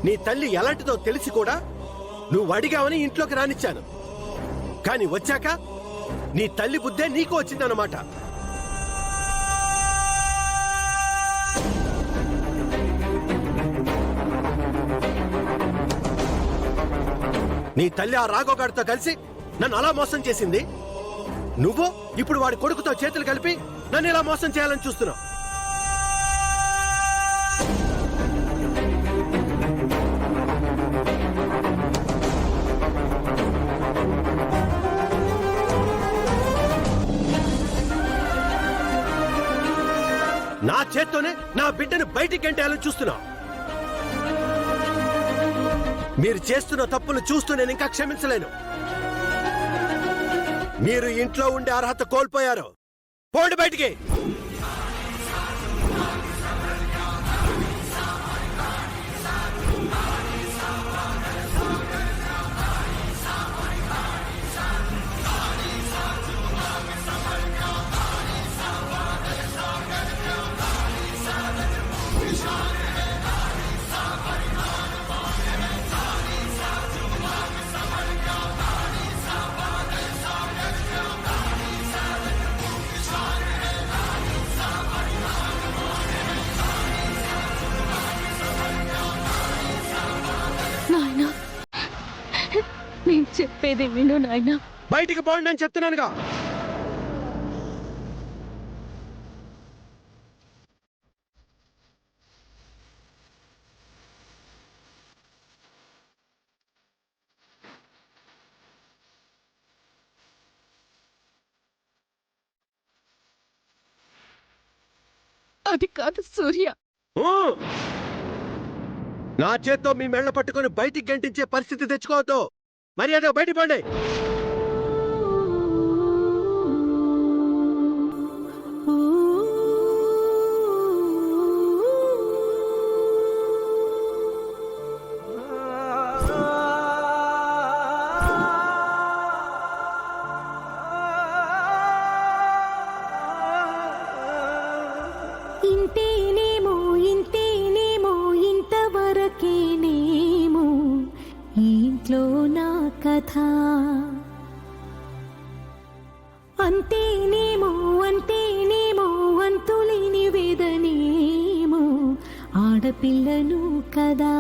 నీ తల్లి ఎలాంటిదో తెలిసి కూడా నువ్వు అడిగావని ఇంట్లోకి రానిచ్చాను. కానీ వచ్చాక నీ తల్లి బుద్ధే నీకు వచ్చిందన్నమాట. నీ తల్లి ఆ రాఘవగాడితో కలిసి నన్ను అలా మోసం చేసింది. నువ్వు ఇప్పుడు వాడి కొడుకుతో చేతులు కలిపి నన్ను ఇలా మోసం చేయాలని చూస్తున్నావు. నా చేత్తోనే నా బిడ్డను బయటికి గంటేయాలని చూస్తున్నావు. మీరు చేస్తున్న తప్పులు చూస్తూ నేను ఇంకా క్షమించలేను. మీరు ఇంట్లో ఉండే అర్హత కోల్పోయారు. పోండి బయటికి. నేను చెప్పేది విను నాయనా. బయటికి పోండి అని చెప్తున్నానుగా. అది కాదు సూర్య. నా చేత్తో మీ మెళ్ళ పట్టుకొని బయటికి గంటించే పరిస్థితి తెచ్చుకోవద్దు. మర్యాద బయటికి పోండి. ఇంతేనేమో ఇంతేనేమో ఇంతవరకేనేమో ఇంట్లో నా కథ. అంతేనేమో అంతేనేమో అంతులేని వేదనేమో ఆడపిల్లను కదా.